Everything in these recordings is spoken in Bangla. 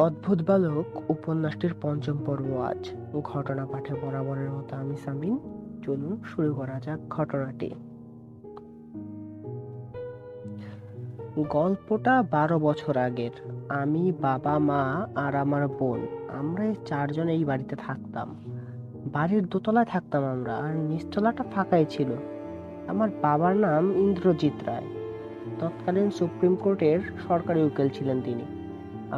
অদ্ভুত বালক উপন্যাসটির পঞ্চম পর্ব আজ। ঘটনা পাঠে বরাবরের মতো আমি সামিন। চলুন শুরু করা যাক ঘটনাটি। গল্পটা 12 বছর আগের। আমি, বাবা, মা আর আমার বোন, আমরা এই চারজন এই বাড়িতে থাকতাম। বাড়ির দোতলায় থাকতাম আমরা, আর নিচতলাটা ফাঁকাই ছিল। আমার বাবার নাম ইন্দ্রজিৎ রায়। তৎকালীন সুপ্রিম কোর্টের সরকারি উকিল ছিলেন তিনি।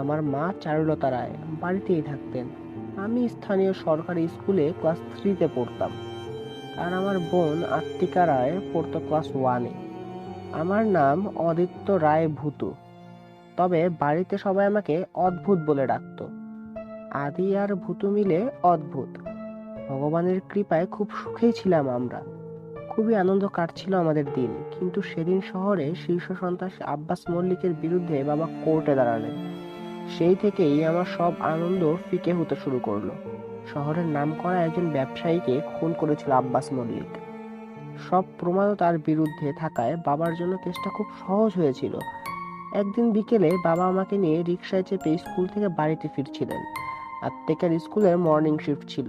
আমার মা চারুলতা রায় বাড়িতেই থাকতেন। আমি স্থানীয় সরকারি স্কুলে ক্লাস 3-তে পড়তাম, আর আমার বোন আত্মিকা রায় পড়তো ক্লাস 1-এ। আমার নাম অদিত্য রায় ভূতু, তবে বাড়িতে সবাই আমাকে অদ্ভুত বলে ডাকতো। আদি আর ভূতু মিলে অদ্ভুত। ভগবানের কৃপায় খুব সুখেই ছিলাম আমরা। খুবই আনন্দ কাটছিল আমাদের দিন। কিন্তু সেদিন শহরে শীর্ষ সন্ত্রাসী আব্বাস মল্লিকের বিরুদ্ধে বাবা কোর্টে দাঁড়ালেন। সেই থেকেই আমার সব আনন্দ ফিকে হতে শুরু করলো। শহরের নামকরা একজন ব্যবসায়ীকে খুন করেছিল আব্বাস মল্লিক। সব প্রমাণও তার বিরুদ্ধে থাকায় বাবার জন্য কেসটা খুব সহজ হয়েছিল। একদিন বিকেলে বাবা আমাকে নিয়ে রিকশায় চেপে স্কুল থেকে বাড়িতে ফিরছিলেন। আত্মিকার স্কুলের মর্নিং শিফট ছিল।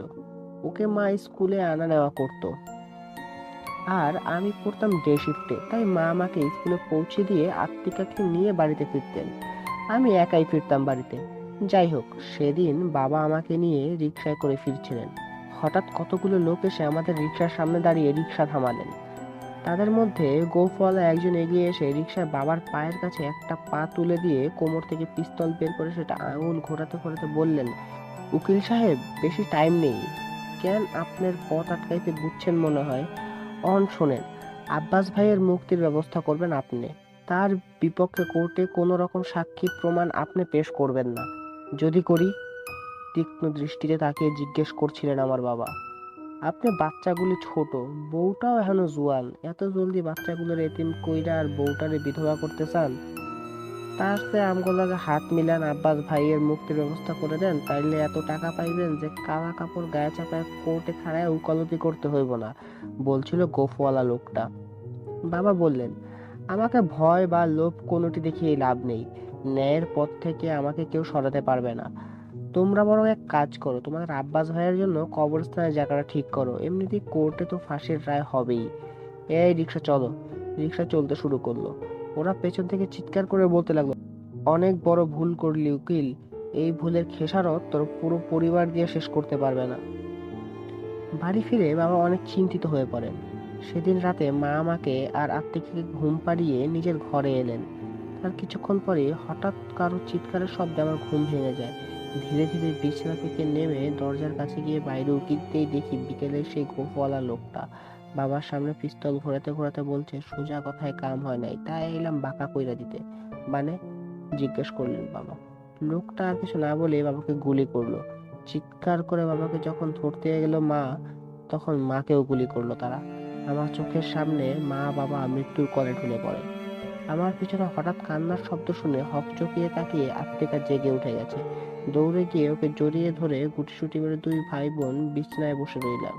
ওকে মা স্কুলে আনা নেওয়া করতো, আর আমি পড়তাম ডে শিফটে। তাই মা আমাকে স্কুলে পৌঁছে দিয়ে আত্মিকাকে নিয়ে বাড়িতে ফিরতেন। আমি একাই ফিরতাম বাড়িতে। যাই হোক, সেদিন বাবা আমাকে নিয়ে রিকশায় করে ফিরছিলেন। হঠাৎ কতগুলো লোক এসে আমাদের রিকশার সামনে দাঁড়িয়ে রিকশা থামালেন। তাদের মধ্যে গোফওয়ালা একজন এগিয়ে এসে রিকশায় বাবার পায়ের কাছে একটা পা তুলে দিয়ে কোমর থেকে পিস্তল বের করে সেটা আঙুল ঘোরাতে ঘোরাতে বললেন, উকিল সাহেব, বেশি টাইম নেই। কেন আপনার পথ আটকাইতে বুঝছেন মনে হয়। শোনেন, আব্বাস ভাইয়ের মুক্তির ব্যবস্থা করবেন আপনি। তার বিপক্ষে কোর্টে কোনো রকম সাক্ষী প্রমাণ আপনি পেশ করবেন না। যদি করি? তীক্ষ্ণ দৃষ্টিতে তাকিয়ে জিজ্ঞেস করছিলেন আমার বাবা। আপনি বাচ্চাগুলি ছোট, বউটাও এখনো জোয়ান, এত জলদি বাচ্চাগুলোর এতিম কইরা আর বউটারে বিধবা করতে চান? তার চেয়ে আমগুলোকে হাত মিলান, আব্বাস ভাইয়ের মুক্তির ব্যবস্থা করে দেন। তাইলে এত টাকা পাইবেন যে কালা কাপড় গায়ে চাপায় কোর্টে খাড়ায় উকালতি করতে হইব না, বলছিল গোফওয়ালা লোকটা। বাবা বললেন, আমাকে ভয় বা লোভ কোনোটি দেখিয়ে লাভ নেই। ন্যায়ের পথ থেকে আমাকে কেউ সরাতে পারবে না। তোমরা বরং এক কাজ করো, তোমাদের আব্বাস ভাইয়ের জন্য কবরস্থানের জায়গাটা ঠিক করো। এমনিতেই কোর্টে তো ফাঁসির রায় হবেই। এই রিক্সা চলো। রিক্সা চলতে শুরু করলো। ওরা পেছন থেকে চিৎকার করে বলতে লাগলো, অনেক বড় ভুল করলি উকিল। এই ভুলের খেসারত তোর পুরো পরিবার দিয়ে শেষ করতে পারবে না। বাড়ি ফিরে বাবা অনেক চিন্তিত হয়ে পড়েন। সেদিন রাতে মা আমাকে আর আত্মিকাকে ঘুম পাড়িয়ে নিজের ঘরে এলেন। তার কিছুক্ষণ পরে হঠাৎ কারো চিৎকারের শব্দে আমার ঘুম ভেঙে যায়। ধীরে ধীরে বিছানা থেকে নেমে দরজার কাছে গিয়ে বাইরে উকি দিতেই দেখি বিকেলের সেই গোফওয়ালা লোকটা বাবার সামনে পিস্তল ঘোরাতে ঘোরাতে বলছে, সোজা কথায় কাম হয় নাই, তাই এলাম বাঁকা কইরা দিতে। মানে? জিজ্ঞেস করলেন বাবা। লোকটা আর কিছু না বলে বাবাকে গুলি করলো। চিৎকার করে বাবাকে যখন ধরতে গেল মা, তখন মাকেও গুলি করলো তারা। আমার চোখের সামনে মা বাবা মৃত্যুর কোলে ঢলে পড়ে। আমার পিছনে হঠাৎ কান্নার শব্দ শুনে হকচকিয়ে তাকিয়ে আত্মিকা জেগে উঠে গেছে। দৌড়ে গিয়ে ওকে জড়িয়ে ধরে গুটিসুটি মেরে দুই ভাই বোন বিছানায় বসে রইলাম।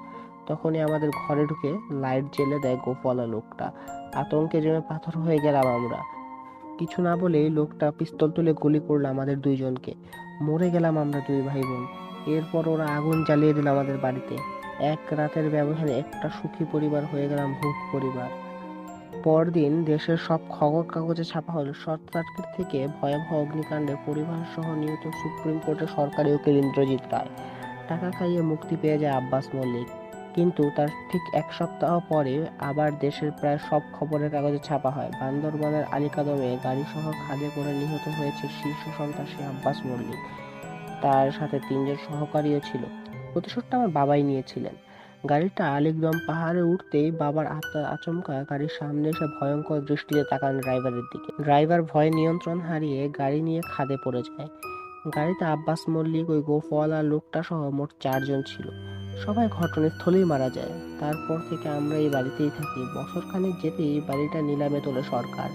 তখনই আমাদের ঘরে ঢুকে লাইট জ্বেলে দেয় গোফওয়ালা লোকটা। আতঙ্কে জমে পাথর হয়ে গেলাম আমরা। কিছু না বলেই লোকটা পিস্তল তুলে গুলি করলো আমাদের দুইজনকে। মরে গেলাম আমরা দুই ভাই বোন। এরপর ওরা আগুন জ্বালিয়ে দিল আমাদের বাড়িতে। এক রাতের ব্যবধানে একটা সুখী পরিবার হয়ে গেলাম ভূত পরিবার। পরদিন দেশের সব খবর কাগজে ছাপা হলো, শর্ট সার্কিট থেকে ভয়াবহ অগ্নিকাণ্ডে পরিবার সহ নিহত সুপ্রিম কোর্টের সরকারি উকিল ইন্দ্রজিৎ রায়। টাকা খাইয়ে মুক্তি পেয়ে যায় আব্বাস মল্লিক। কিন্তু তার ঠিক এক সপ্তাহ পরে আবার দেশের প্রায় সব খবরের কাগজে ছাপা হয়, বান্দরবানের আলীকদমে গাড়িসহ খাদে করে নিহত হয়েছে শীর্ষ সন্ত্রাসী আব্বাস মল্লিক। তার সাথে 3 জন সহকারীও ছিল। প্রতিশোধটা আমার বাবাই নিয়েছিলেন। গাড়িটা আলীকদম পাহাড়ে উঠতেই বাবার আচমকা গাড়ির সামনে এসে ভয়ঙ্কর দৃষ্টিতে তাকান ড্রাইভারের দিকে। ড্রাইভার ভয়ে নিয়ন্ত্রণ হারিয়ে গাড়ি নিয়ে খাদে পড়ে যায়। গাড়িতে আব্বাস মল্লিক, ওই গোফওয়ালা লোকটা সহ মোট 4 জন ছিল। সবাই ঘটনাস্থলেই মারা যায়। তারপর থেকে আমরা এই বাড়িতেই থাকি। বছরখানেক যেতেই বাড়িটা নিলামে তোলে সরকার,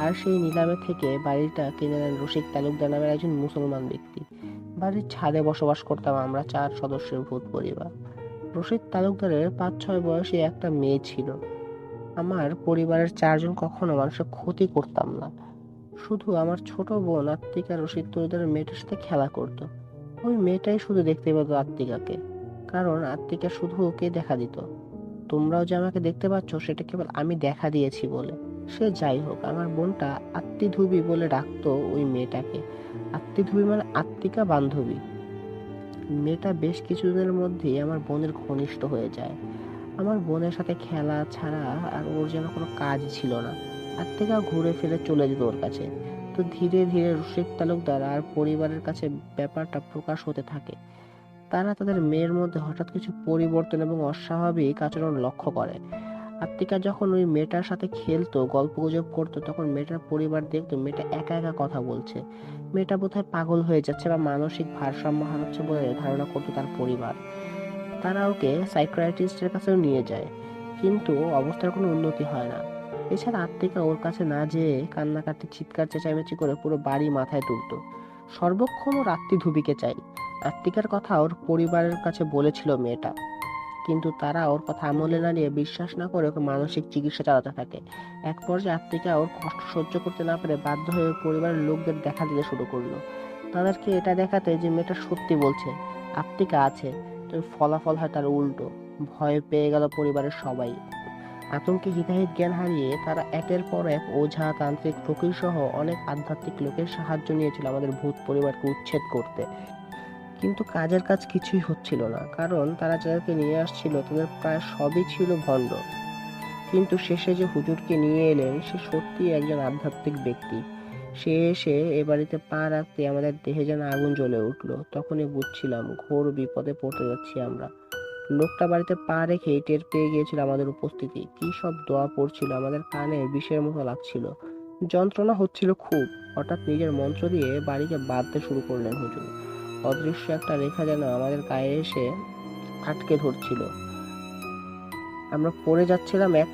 আর সেই নিলামে থেকে বাড়িটা কিনে নেন রসিক তালুকদার নামের একজন মুসলমান ব্যক্তি। বাড়ির ছাদে বসবাস করতাম আমরা 4 সদস্যের ভূত পরিবার। রশিদ তালুকদারের 5-6 বয়সী একটা মেয়ে ছিল। আমার পরিবারের 4 জন কখনো মানুষের ক্ষতি করতাম না। শুধু আমার ছোট বোন আত্মিকা রশিদ তালুকদারের মেয়েটার সাথে খেলা করতো। ওই মেয়েটাই শুধু দেখতে পেত আত্মিকাকে, কারণ আত্মিকা শুধু ওকে দেখা দিত। তোমরাও যে আমাকে দেখতে পাচ্ছ সেটা কেবল আমি দেখা দিয়েছি বলে। সে যাই হোক, আমার বোনটা আত্মিধুবি বলে ডাকতো ওই মেয়েটাকে। আত্মিধুবি মানে আত্মিকা বান্ধবী। মেয়েটা বেশ কিছুদিনের মধ্যেই আমার বোনের ঘনিষ্ঠ হয়ে যায়। আমার বোনের সাথে খেলা ছাড়া আর ওর যেন কোনো কাজ ছিল না। আত্মিকা ঘুরে ফিরে চলে যেত ওর কাছে। তো ধীরে ধীরে রশিদ তালুকদার আর পরিবারের কাছে ব্যাপারটা প্রকাশ হতে থাকে। তারা তাদের মেয়ের মধ্যে হঠাৎ কিছু পরিবর্তন এবং অস্বাভাবিক আচরণ লক্ষ্য করে। আত্মিকা যখন ওই মেয়েটার সাথে খেলতো, গল্পগুজব করতো, তখন মেয়েটার পরিবার দেখতো মেয়েটা একা একা কথা বলছে। মেয়েটা বোধহয় পাগল হয়ে যাচ্ছে বা মানসিক ভারসাম্য হারাচ্ছে বলে ধারণা করতো তার পরিবার। তারা ওকে সাইকিয়াট্রিস্টের কাছেও নিয়ে যায়, কিন্তু অবস্থার কোনো উন্নতি হয় না। এছাড়া আত্মিকা ওর কাছে না যেয়ে কান্নাকাটি, চিৎকার চেঁচামেচি করে পুরো বাড়ি মাথায় তুলতো। সর্বক্ষণ ওর আত্মিধুবিকে চাই। আত্মিকার কথা ওর পরিবারের কাছে বলেছিল মেয়েটা, কিন্তু তারা ওর কথা আমলে না নিয়ে, বিশ্বাস না করে ওকে মানসিক চিকিৎসা চালাতে থাকে। এক পর্যায়ে আত্মিকা ওর কষ্ট সহ্য করতে না পেরে বাধ্য হয়ে পরিবারের লোকদের দেখা দিতে শুরু করলো। তাদেরকে এটা দেখাতে যে মেয়েটা সত্যি বলছে, আত্মিকা আছে। তো ফলাফল হয় তার উল্টো। ভয় পেয়ে গেল পরিবারের সবাই। আতঙ্কে হিতাহিত জ্ঞান হারিয়ে তারা একের পর এক ওঝা, তান্ত্রিক, ফকির সহ অনেক আধ্যাত্মিক লোকের সাহায্য নিয়েছিল আমাদের ভূত পরিবারকে উচ্ছেদ করতে। কিন্তু কাজের কাজ কিছুই হচ্ছিল না, কারণ তারা যাদেরকে নিয়ে আসছিল তাদের প্রায় সবই ছিল ভণ্ড। কিন্তু শেষে যে হুজুরকে নিয়ে এলেন সে সত্যিই একজন আধ্যাত্মিক ব্যক্তি। সে এসে এ বাড়িতে পা রাখতে আমাদের দেহে যেন আগুন জ্বলে উঠলো। তখনই বুঝছিলাম ঘোর বিপদে পড়তে যাচ্ছি আমরা। লোকটা বাড়িতে পা রেখেই টের পেয়ে গিয়েছিল আমাদের উপস্থিতি। কি সব দোয়া পড়ছিল, আমাদের কানে বিষের মতো লাগছিল। যন্ত্রণা হচ্ছিল খুব। হঠাৎ নিজের মন্ত্র দিয়ে বাড়িকে বাঁধতে শুরু করলেন হুজুর। অদৃশ্য একটা রেখা যেন আমাদের গায়ে এসে আটকে ধরছিল। আমরা পড়ে যাচ্ছিলাম এক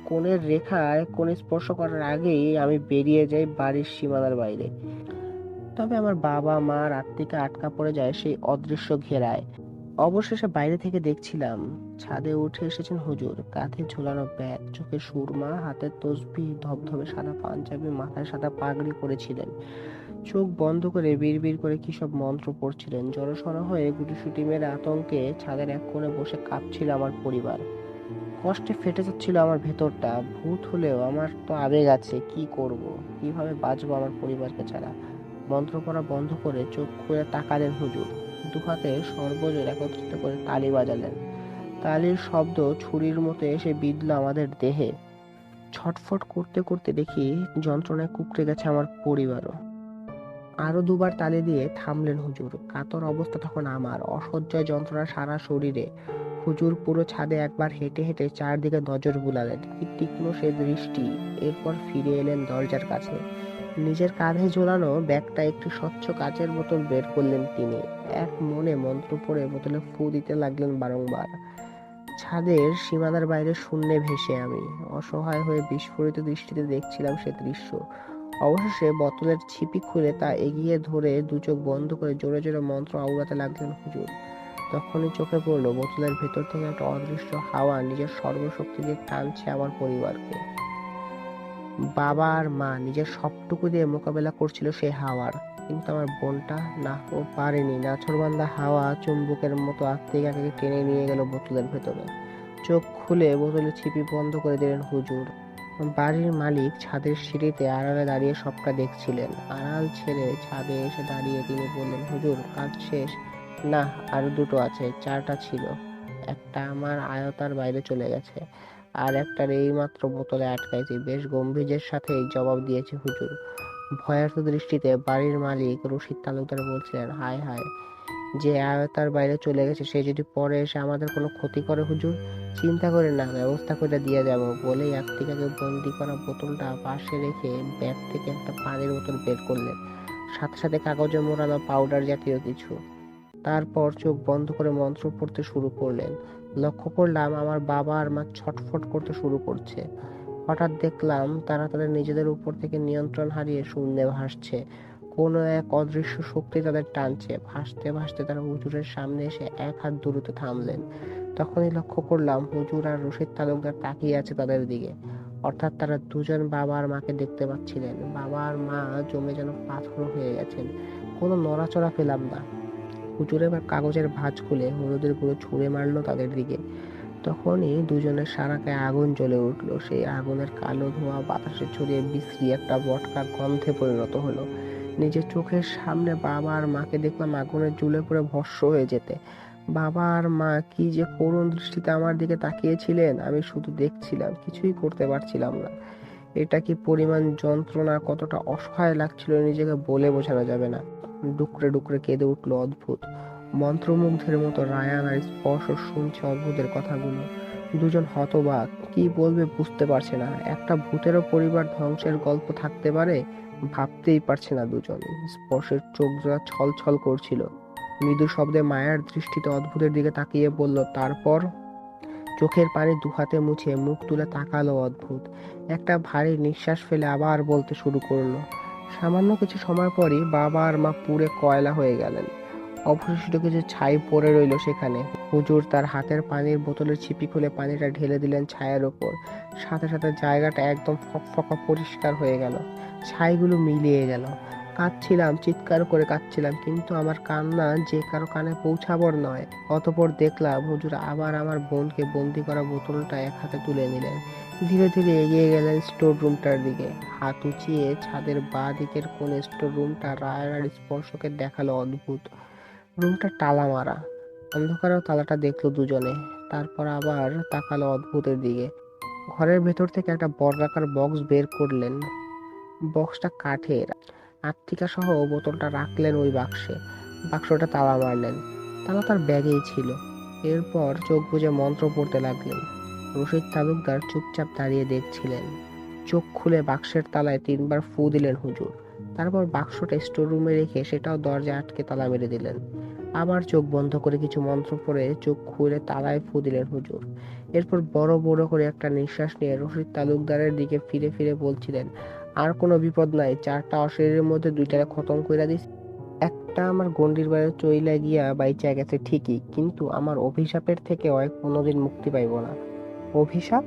কোণের রেখা আরেক কোণে স্পর্শ করার আগেই আমি বেরিয়ে যাই বাড়ির সীমানার বাইরে। তবে আমার বাবা মা আর আত্মিকা আটকা পড়ে যায় সেই অদৃশ্য ঘেরায়। অবশেষে বাইরে থেকে দেখছিলাম ছাদে উঠে এসেছেন হুজুর। কাঁধে ঝোলানো ব্যাগ, চোখে সুরমা, হাতে তসবিহ, ধবধবে সাদা পাঞ্জাবি, মাথায় সাদা পাগড়ি পরেছিলেন। চোখ বন্ধ করে বিড়বিড় করে কি সব মন্ত্র পড়ছিলেন। জড়সড় হয়ে গুটিসুটি মেরে আতঙ্কে ছাদের এক কোণে বসে কাঁপছিল আমার পরিবার। কষ্টে ফেটে যাচ্ছিল আমার ভেতরটা। ভূত হলেও আমার তো আবেগ আছে। কি করব, কিভাবে বাঁচবো আমার পরিবারকে ছাড়া? মন্ত্র পড়া বন্ধ করে চোখ খুলে তাকালেন হুজুর। দুহাতে সর্বজোর একত্রিত করে তালি বাজালেন। তালির শব্দ ছুরির মতো এসে বিঁধল আমাদের দেহে। ছটফট করতে করতে দেখি যন্ত্রণায় কুঁকড়ে গেছে আমার পরিবারও। আরো দুবার তালি দিয়ে থামলেন হুজুর। কাতর অবস্থা তখন আমার, অসহ্য যন্ত্রণা সারা শরীরে। হুজুর পুরো ছাদে একবার হেঁটে হেঁটে চারদিকে নজর বুলালেন। কি তীক্ষ্ণ সে দৃষ্টি! এরপর ফিরে এলেন দরজার কাছে। নিজের কাঁধে ঝোলানো ব্যাগটা একটি স্বচ্ছ কাচের বোতল বের করলেন তিনি। এক মনে মন্ত্র পড়ে বোতলে ফু দিতে লাগলেন বারংবার। ছাদের সীমানার বাইরে শূন্যে ভেসে আমি অসহায় হয়ে বিস্ফোরিত দৃষ্টিতে দেখছিলাম সে দৃশ্য। অবশেষে বোতলের ছিপি খুলে তা এগিয়ে ধরে দু চোখ বন্ধ করে জোরে জোরে মন্ত্র আওড়াতে লাগলেন হুজুর। তখনই চোখে পড়লো বোতলের ভেতর থেকে একটা অদৃশ্য হাওয়া নিজের সর্বশক্তি দিয়ে টানছে আমার পরিবারকে। বাবা আর মা নিজের সবটুকু দিয়ে মোকাবেলা করছিল সেই হাওয়ার, কিন্তু আমার বোনটা না, ও পারেনি। নাছোড়বান্দা হাওয়া চুম্বকের মতো আত্মিকাকে টেনে নিয়ে গেল বোতলের ভেতরে। চোখ খুলে বোতলের ছিপি বন্ধ করে দিলেন হুজুর। বাড়ির মালিক ছাদের সিঁড়িতে আড়ালে দাঁড়িয়ে সবটা দেখছিলেন। আড়াল ছেড়ে ছাদে এসে দাঁড়িয়ে তিনি বললেন, হুজুর কাজ শেষ? না, আরো দুটো আছে। চারটা ছিল, একটা আমার আয়তার বাইরে চলে গেছে, আর একটার এইমাত্র বোতলে আটকাইছি। বেশ গম্ভীর্যের সাথেই জবাব দিয়েছে হুজুর। ভয়ার্ত দৃষ্টিতে বাড়ির মালিক রশিদ তালুকদার বলছিলেন, হায় হায়, যে আয়তার বাইরে চলে গেছে সে যদি পরে এসে আমাদের কোনো ক্ষতি করে হুজুর? চিন্তা করে না, ব্যবস্থা করে দিয়ে যাব। বলেই আত্মিকাকে বন্দি করা বোতলটা পাশে রেখে ব্যাগ থেকে একটা পানির বোতল বের করলেন, সাথে সাথে কাগজে মোড়ানো পাউডার জাতীয় কিছু। তারপর চোখ বন্ধ করে মন্ত্র পড়তে শুরু করলেন। লক্ষ্য করলাম আমার বাবা আর মা ছটফট করতে শুরু করছে। হঠাৎ দেখলাম তারা তাদের নিজেদের উপর থেকে নিয়ন্ত্রণ হারিয়ে শূন্যে ভাসছে। কোনো এক অদৃশ্য শক্তি তাদের টানছে। ভাসতে ভাসতে তারা হুজুরের সামনে এসে এক হাত দূরত্বে থামলেন। তখনই লক্ষ্য করলাম হুজুর আর রশিদ তালুকদার তাকিয়ে আছে তাদের দিকে। অর্থাৎ তারা দুজন বাবা আর মাকে দেখতে পাচ্ছিলেন। বাবা আর মা জমে যেন পাথর হয়ে গেছেন। কোনো নড়াচড়া পেলাম না। হুজুর এবার কাগজের ভাঁজ খুলে হলুদের গুঁড়ো ছুঁড়ে মারলো তাদের দিকে। তখনই দুজনের সারা গায়ে আগুন জ্বলে উঠলো। সেই আগুনের কালো ধোঁয়া বাতাসে ছড়িয়ে বিশ্রী একটা বটকা গন্ধে পরিণত হলো। নিজের চোখের সামনে বাবা আর মাকে দেখলাম আগুনের জ্বলে পুড়ে ভস্ম হয়ে যেতে। বাবা আর মা কি যে করুণ দৃষ্টিতে আমার দিকে তাকিয়েছিলেন, আমি শুধু দেখছিলাম, কিছুই করতে পারছিলাম না। এটা কি পরিমাণ যন্ত্রণা, কতটা অসহায় লাগছিল নিজেকে বলে বোঝানো যাবে না। ডুকরে ডুকরে কেঁদে উঠলো অদ্ভুত। মন্ত্রমুগ্ধের মতো রায়ান আর স্পর্শ শুনছে অদ্ভুতের কথাগুলো। দুজন হতবাক, কি বলবে বুঝতে পারছে না। একটা ভূতেরও পরিবার ধ্বংসের গল্প থাকতে পারে, ভাবতেই পারছে না দুজন। স্পর্শের চোখ জোড়া ছল ছল করছিল। মৃদু শব্দে মায়ার দৃষ্টিতে অদ্ভুতের দিকে তাকিয়ে বলল, তারপর? চোখের পানি দুহাতে মুছে মুখ তুলে তাকালো অদ্ভুত। একটা ভারী নিঃশ্বাস ফেলে আবার বলতে শুরু করলো। সামান্য কিছু সময় পরই বাবা আর মা পুড়ে কয়লা হয়ে গেলেন। অবশিষ্ট কিছু ছাই পড়ে রইল সেখানে। হুজুর তার হাতের পানির বোতলের ছিপি খুলে পানিটা ঢেলে দিলেন ছায়ের ওপর। সাথে সাথে জায়গাটা একদম ফকফকা পরিষ্কার হয়ে গেল। ছাইগুলো মিলিয়ে গেল। কাঁদছিলাম, চিৎকার করে কাঁদছিলাম, কিন্তু আমার কান্না যে কারো কানে পৌঁছাবার নয়। অতঃপর দেখলাম হুজুর আবার আমার বোনকে বন্দি করা বোতলটা এক হাতে তুলে নিলেন। ধীরে ধীরে এগিয়ে গেলেন স্টোর রুমটার দিকে। হাত উঁচিয়ে ছাদের বাঁ দিকের কোন স্টোর রুমটা রায়ান আর স্পর্শকে দেখালো অদ্ভুত। রুমটা তালা মারা। অন্ধকারেও তালাটা দেখলো দুজনে। তারপর আবার তাকালো অদ্ভুতের দিকে। ঘরের ভেতর থেকে একটা বর্গাকার বক্স বের করলেন। বক্সটা কাঠের। আত্মিকা সহ বোতলটা রাখলেন ওই বাক্সে। বাক্সটা তালা মারলেন। তালা তার ব্যাগেই ছিল। এরপর চোখ বুজে মন্ত্র পড়তে লাগলেন। রশিদ তালুকদার চুপচাপ দাঁড়িয়ে দেখছিলেন। চোখ খুলে বাক্সের তালায় 3বার ফু দিলেন হুজুর। তারপর বাক্সটা স্টোর রুমে রেখে সেটাও দরজা আটকে তালা মেরে দিলেন। আবার চোখ বন্ধ করে কিছু মন্ত্র পড়ে চোখ খুলে তালায় ফু দিলেন হুজুর। এরপর বড় বড় করে একটা নিঃশ্বাস নিয়ে রশিদ তালুকদারের দিকে ফিরে ফিরে বলছিলেন, আর কোনো বিপদ নাই, 4টা অশরীরের মধ্যে 2টারে খতম কইরা দিস। একটা আমার গন্ডির বাইরে চইলা গিয়া বাইচা গেছে ঠিকই, কিন্তু আমার অভিশাপের থেকে ওই কোনোদিন মুক্তি পাইব না। অভিশাপ?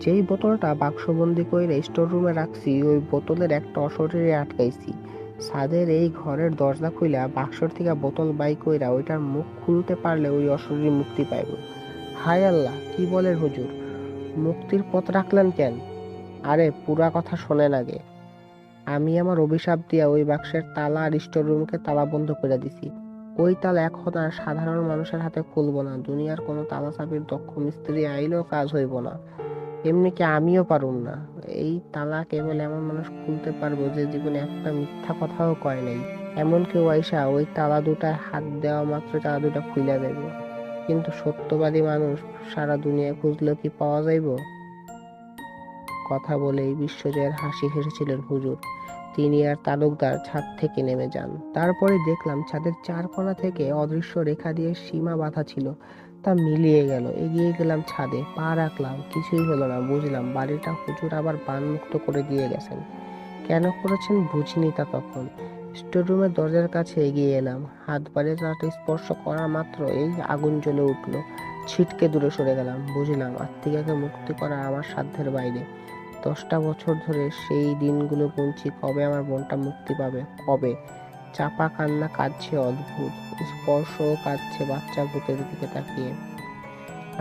যেই বোতলটা বাক্সবন্দি কইরা স্টোর রুমে রাখছি, ওই বোতলের একটা অশরীরে আটকাইছি। ছাদের এই ঘরের দরজা খুইলা বাক্সর থেকে বোতল বাই কইরা ওইটার মুখ খুলতে পারলে ওই অশরীর মুক্তি পাইব। হায় আল্লাহ, কি বলেন হুজুর? মুক্তির পথ রাখলেন কেন? আরে পুরা কথা শোনেন আগে। আমি আমার অভিশাপ দিয়া ওই বাক্সের তালা আর স্টোর রুমকে তালা বন্ধ করে দিছি। ওই তালা এখন আর সাধারণ মানুষের হাতে খুলবো না। দুনিয়ার কোনো তালা চাবির দক্ষ মিস্ত্রি আইলেও কাজ হইব না। এমনি কি আমিও পারুম না। এই তালা কেবল এমন মানুষ খুলতে পারবো যে জীবনে একটা মিথ্যা কথাও কয় নাই। এমন কেউ আইসা ওই তালা দুটায় হাত দেওয়া মাত্র তালা দুটা খুইলা দেবে। কিন্তু সত্যবাদী মানুষ সারা দুনিয়ায় খুঁজলেও কি পাওয়া যাইব? কথা বলেই বিশ্বজয়ের হাসি হেসেছিলেন হুজুর। তিনি আর তালুকদার ছাদ থেকে নেমে যান। তারপরে দেখলাম ছাদের 4 কোণা থেকে অদৃশ্য রেখা দিয়ে সীমা বাঁধা ছিল। তা মিলিয়ে গেল। এগিয়ে গেলাম ছাদে, পা রাখলাম, কিছুই হলো না। বুঝলাম বাড়িটা হুজুর আবার বানমুক্ত করে দিয়ে গেছেন। কেন করেছেন বুঝিনি তা তখন। স্টোর রুমের দরজার কাছে এগিয়ে এলাম। হাত বাড়িয়ে তালাটা স্পর্শ করা মাত্র এই আগুন জ্বলে উঠলো। ছিটকে দূরে সরে গেলাম। বুঝলাম আত্মিকাকে মুক্তি করা আমার সাধ্যের বাইরে। 10টা বছর ধরে সেই দিনগুলো গুনছি, কবে আমার বোনটা মুক্তি পাবে, কবে। চাপা কান্না কাঁদছে অদ্ভুত। স্পর্শও কাঁদছে বাচ্চা ভূতের দিকে তাকিয়ে।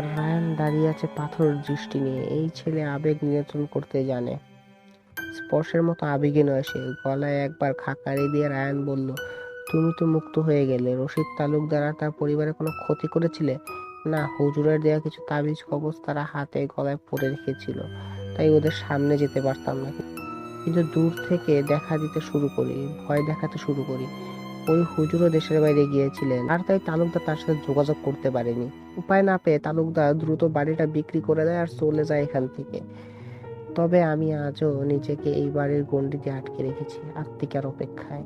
রায়ান দাঁড়িয়ে আছে পাথরের দৃষ্টি নিয়ে। এই ছেলে আবেগ নিয়ন্ত্রণ করতে জানে। স্পর্শের মতো আবেগে নয় সে। গলায় একবার খাকারি দিয়ে রায়ান বলল, তুমি তো মুক্ত হয়ে গেলে। রশিদ তালুকদার আর তার পরিবারের কোনো ক্ষতি করেছিলে? না, হুজুরের দেয়া কিছু তাবিজ কবজ তারা হাতে গলায় পরে রেখেছিল, তাই ওদের সামনে যেতে পারতাম না। কিন্তু দূর থেকে দেখা দিতে শুরু করি, ভয় দেখাতে শুরু করি। ওই হুজুরও দেশের বাইরে গিয়েছিলেন, আর তাই তালুকদার তার সাথে যোগাযোগ করতে পারেনি। উপায় না পেয়ে তালুকদার দ্রুত বাড়িটা বিক্রি করে দেয় আর চলে যায় এখান থেকে। তবে আমি আজও নিজেকে এই বাড়ির গণ্ডিতে আটকে রেখেছি, আত্মিকার অপেক্ষায়।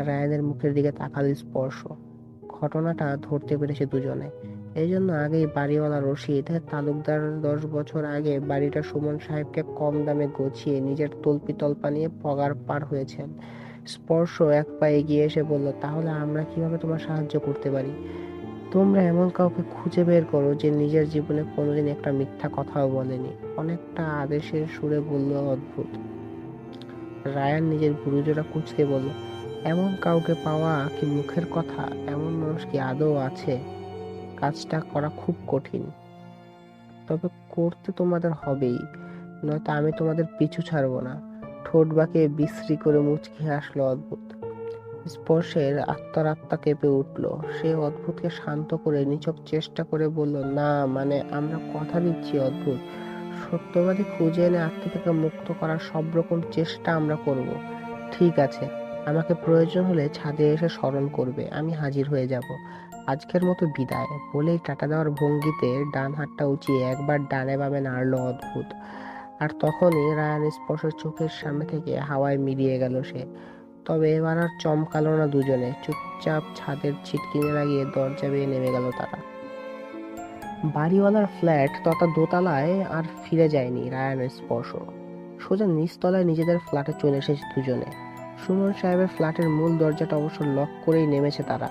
রায়ানের মুখের দিকে তাকালো স্পর্শ। ঘটনাটা ধরতে পেরেছে দুজনে। এই জন্য আগেই বাড়িওয়ালা রশিদ তালুকদার 10 বছর আগে বাড়িটা সুমন সাহেবকে কম দামে গছিয়ে নিজের তল্পি তল্পা নিয়ে পগার পার হয়েছেন। স্পর্শ এক পা এগিয়ে এসে বলল, তাহলে আমরা কিভাবে তোমার সাহায্য করতে পারি? তোমরা এমন কাউকে খুঁজে বের করো যে নিজের জীবনে কোনোদিন একটা মিথ্যা কথাও বলেনি। অনেকটা আদেশের সুরে বলল অদ্ভুত। রায়ান নিজের ভুরুজোড়া কুঁচকে বলল, এমন কাউকে পাওয়া কি মুখের কথা? এমন মানুষ কি আদৌ আছে? কাজটা করা খুব কঠিন, তবে করতে তোমাদের হবেই, নয়তো আমি তোমাদের পিছু ছাড়বো না। ঠোঁট বাঁকিয়ে বিশ্রী করে মুচকি হাসলো অদ্ভুত। স্পর্শের আত্মা কেঁপে উঠল। সে অদ্ভুতকে শান্ত করে নিছক চেষ্টা করে বলল, না মানে আমরা কথা দিচ্ছি অদ্ভুত, সত্যবাদী খুঁজে এনে আত্মা থেকে মুক্ত করার সব রকম চেষ্টা আমরা করব। ঠিক আছে, আমাকে প্রয়োজন হলে ছাদে এসে স্মরণ করবে, আমি হাজির হয়ে যাব। আজকের মতো বিদায়। বলেই টাটা দেওয়ার ভঙ্গিতে ডান হাতটা উঁচিয়ে একবার ডানে বামে নাড়ল অদ্ভুত। আর তখনই রায়ান স্পর্শের চোখের সামনে থেকে হাওয়ায় মিলিয়ে গেল সে। তবে এবার আর চমকালো না দুজনে, চুপচাপ ছাদের ছিটকিনি লাগিয়ে দরজা বেয়ে নেমে গেল তারা। বাড়িওয়ালার ফ্ল্যাট তথা দোতলায় আর ফিরে যায়নি রায়ান স্পর্শ। সোজা নিচতলায় নিজেদের ফ্ল্যাটে চলে এসেছে দুজনে। সুমন সাহেবের ফ্ল্যাটের মূল দরজাটা অবশ্য লক করেই নেমেছে তারা।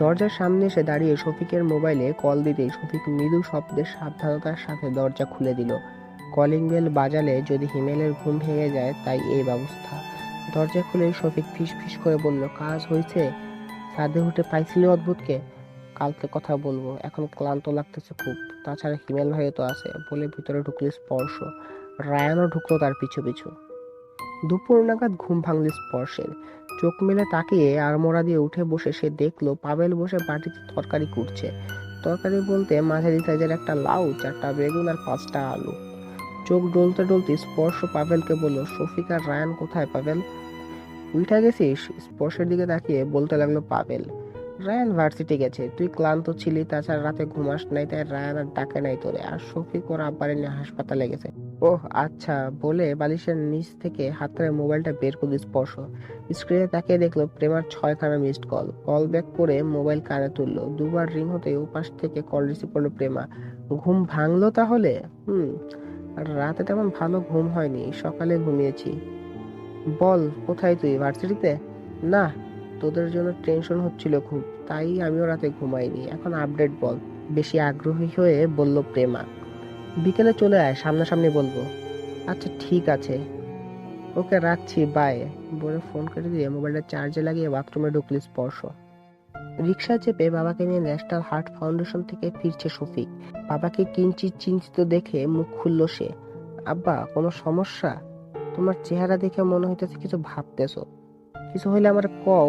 দরজার সামনে এসে দাঁড়িয়ে শফিকের মোবাইলে কল দিতেই শফিক মৃদু শব্দের সাবধানতার সাথে দরজা খুলে দিল। কলিং বেল বাজালে যদি হিমেলের ঘুম ভেঙে যায়, তাই এই ব্যবস্থা। দরজা খুলে শফিক ফিস ফিস করে বলল, কাজ হয়েছে? ছাদে উঠে পাইছিলে অদ্ভুতকে? কালকে কথা বলবো, এখন ক্লান্ত লাগতেছে খুব। তাছাড়া হিমেল ভাইও তো আছে। বলে ভিতরে ঢুকলো স্পর্শ। রায়ানও ঢুকলো তার পিছু পিছু। দুপুর নাগাদ ঘুম ভাঙল স্পর্শের। চোখ মেলে তাকিয়ে আড়মোড়া দিয়ে উঠে বসে সে দেখলো পাবেল বসে বাটিতে তরকারি কুটছে। তরকারি বলতে মাঝারি সাইজের একটা লাউ, 4টা বেগুন আর 5টা আলু। চোখ ডলতে ডলতে স্পর্শ পাবেলকে বলল, শফিক আর রায়ান কোথায় পাবেল? উঠে গেছিস? স্পর্শের দিকে তাকিয়ে বলতে লাগলো পাবেল। রায়ান ভার্সিটি গেছে, তুই ক্লান্ত ছিলি, তাছাড়া রাতে ঘুমাস নাই, তাই রায়ান আর ডাকে নাই তোরে। আর শফিক ওর আব্বারে নিয়ে হাসপাতালে গেছে। ওহ আচ্ছা। বলে বালিশের নিচ থেকে হাতের মোবাইলটা বের করল স্পর্শ। স্ক্রিনে তাকিয়ে দেখলো প্রেমার 6খানা মিসড কল। কল ব্যাক করে মোবাইল কানে তুললো। দুবার রিং হতে ওপাশ থেকে কল রিসিভ করলো প্রেমা। ঘুম ভাঙলো তাহলে? আর রাতে তেমন ভালো ঘুম হয়নি, সকালে ঘুমিয়েছি। বল, কোথায় তুই? ভার্সিটিতে? না, তোদের জন্য টেনশন হচ্ছিল খুব, তাই আমিও রাতে ঘুমাইনি। এখন আপডেট বল। বেশি আগ্রহী হয়ে বলল প্রেমা। বিকেলে চলে আয়, সামনাসামনি বলবো। আচ্ছা ঠিক আছে, ওকে রাখছি, বাই। বলে ফোন কেটে দিয়ে মোবাইলটা চার্জে লাগিয়ে বাথরুমে ঢুকল স্পর্শ। রিকশা চেপে বাবাকে নিয়ে ন্যাশনাল হার্ট ফাউন্ডেশন থেকে ফিরছে শফিক। বাবাকে কিঞ্চিত চিন্তিত দেখে মুখ খুলল সে। আব্বা, কোনো সমস্যা? তোমার চেহারা দেখে মনে হইতেছে কিছু ভাবতেছো। কিছু হইলে আমার কও।